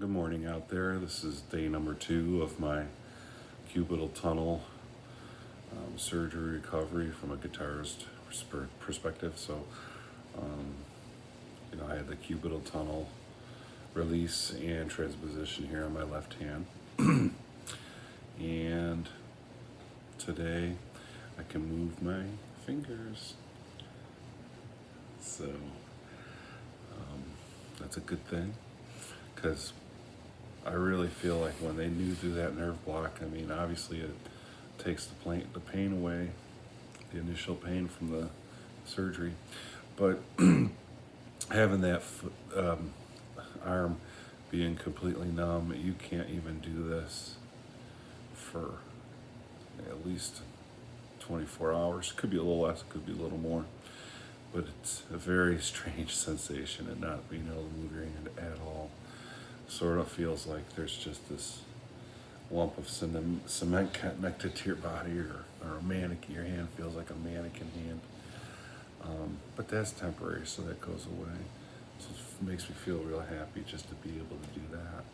Good morning out there. This is day number 2 of my cubital tunnel surgery recovery from a guitarist perspective. So, um, I had the cubital tunnel release and transposition here on my left hand. And today I can move my fingers. So, that's a good thing because I really feel like when they knew through that nerve block, I mean, obviously it takes the pain away, the initial pain from the surgery, but having that arm being completely numb, you can't even do this for at least 24 hours. Could be a little less, could be a little more, but it's a very strange sensation and not being able to move your hand at all. Sort of feels like there's just this lump of cement connected to your body, or a mannequin. Your hand feels like a mannequin hand. But that's temporary, so that goes away. So it makes me feel real happy just to be able to do that.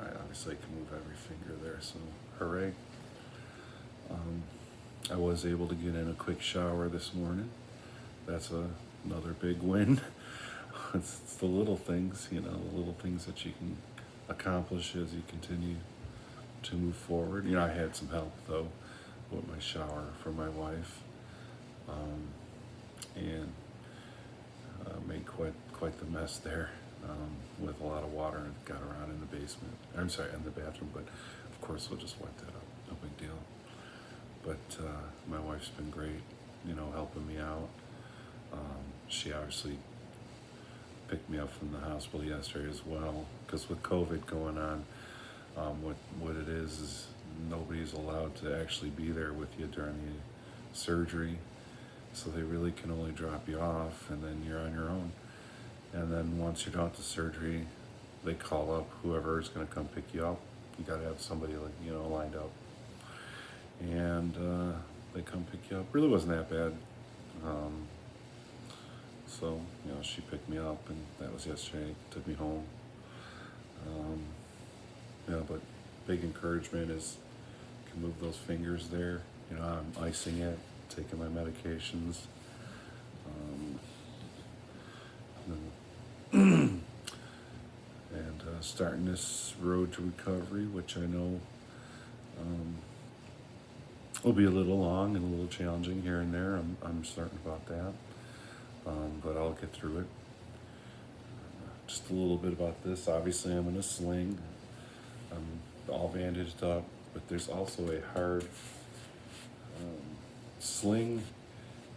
I obviously can move every finger there, so hooray. I was able to get in a quick shower this morning. That's another big win. It's the little things, the little things that you can accomplish as you continue to move forward. I had some help though with my shower from my wife, and made quite the mess there, with a lot of water and got around in the basement. I'm sorry, in the bathroom, but of course we'll just wipe that up. No big deal. But my wife's been great, helping me out. She obviously picked me up from the hospital yesterday as well, because with COVID going on, what it is nobody's allowed to actually be there with you during the surgery, so they really can only drop you off and then you're on your own. And then once you're done with the surgery, they call up whoever is going to come pick you up. You got to have somebody lined up, and they come pick you up. Really wasn't that bad. So, she picked me up, and that was yesterday, took me home. But big encouragement is you can move those fingers there. I'm icing it, taking my medications. And starting this road to recovery, which I know will be a little long and a little challenging here and there. I'm certain about that. But I'll get through it. Just a little bit about this. Obviously, I'm in a sling. I'm all bandaged up, but there's also a hard sling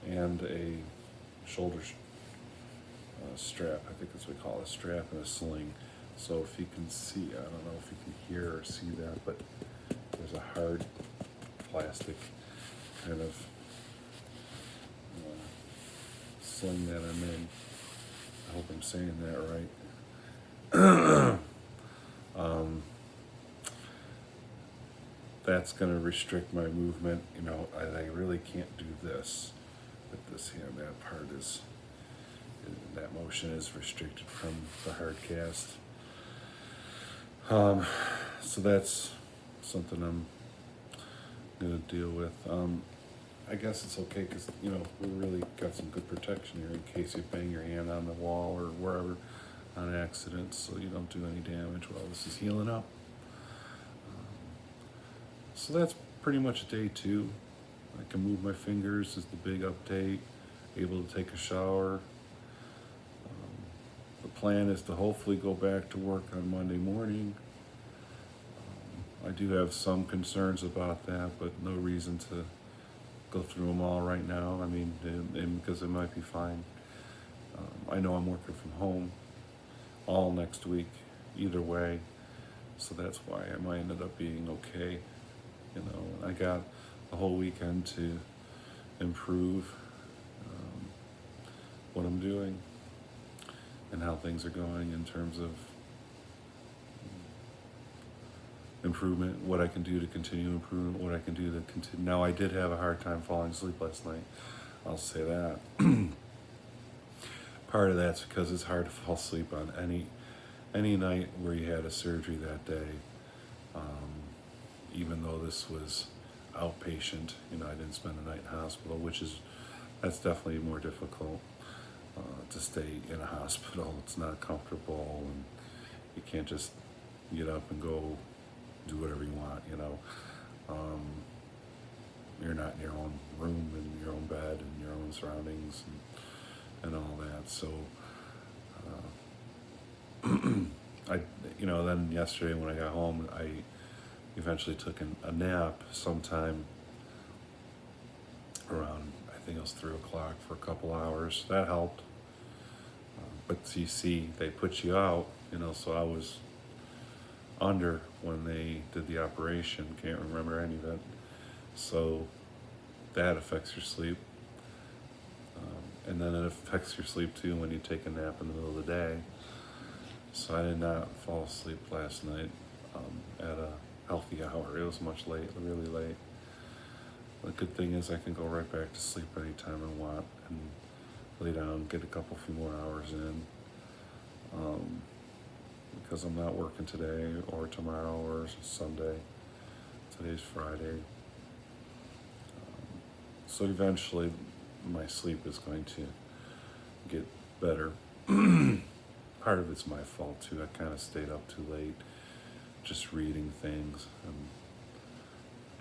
and a shoulder strap. I think that's what we call it, a strap and a sling. So if you can see, I don't know if you can hear or see that, but there's a hard plastic kind of sling that I'm in. I hope I'm saying that right. That's going to restrict my movement. I really can't do this with this hand. That motion is restricted from the hard cast. So that's something I'm going to deal with. I guess it's okay because, we really got some good protection here in case you bang your hand on the wall or wherever on accident, so you don't do any damage while this is healing up. So that's pretty much day 2. I can move my fingers is the big update, able to take a shower. The plan is to hopefully go back to work on Monday morning. I do have some concerns about that, but no reason to go through them all right now. I mean, because it might be fine. I know I'm working from home all next week, either way, so that's why I might ended up being okay. I got a whole weekend to improve what I'm doing and how things are going in terms of improvement, what I can do to continue improvement, what I can do to continue. Now, I did have a hard time falling asleep last night. I'll say that. Part of that's because it's hard to fall asleep on any night where you had a surgery that day, even though this was outpatient, I didn't spend the night in hospital, that's definitely more difficult to stay in a hospital. It's not comfortable, and you can't just get up and go do whatever you want. Um, you're not in your own room and your own bed and your own surroundings and all that. So, then yesterday when I got home, I eventually took a nap sometime around, I think it was 3 o'clock, for a couple hours. That helped. But you see, they put you out, so I was under when they did the operation. Can't remember any of it. So that affects your sleep. And then it affects your sleep too when you take a nap in the middle of the day. So I did not fall asleep last night at a healthy hour. It was much late, really late. The good thing is I can go right back to sleep anytime I want and lay down, get a few more hours in, because I'm not working today or tomorrow or Sunday. Today's Friday. So eventually my sleep is going to get better. Part of it's my fault too. I kind of stayed up too late, just reading things and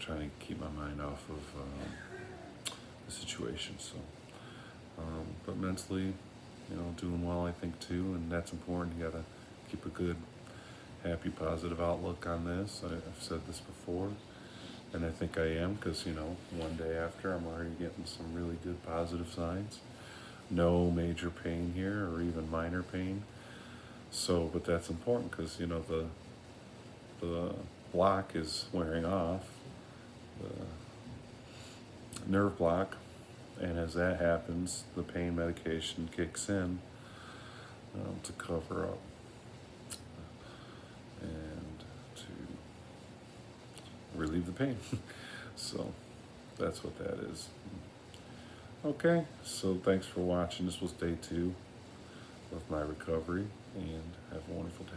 trying to keep my mind off of the situation. So, but mentally, doing well, I think too, and that's important. You gotta keep a good, happy, positive outlook on this. I've said this before, and I think I am, because one day after, I'm already getting some really good positive signs. No major pain here, or even minor pain. So, but that's important because the block is wearing off, the nerve block, and as that happens, the pain medication kicks in to cover up and to relieve the pain. So that's what that is. Okay, so thanks for watching. This was day 2 of my recovery, and have a wonderful day.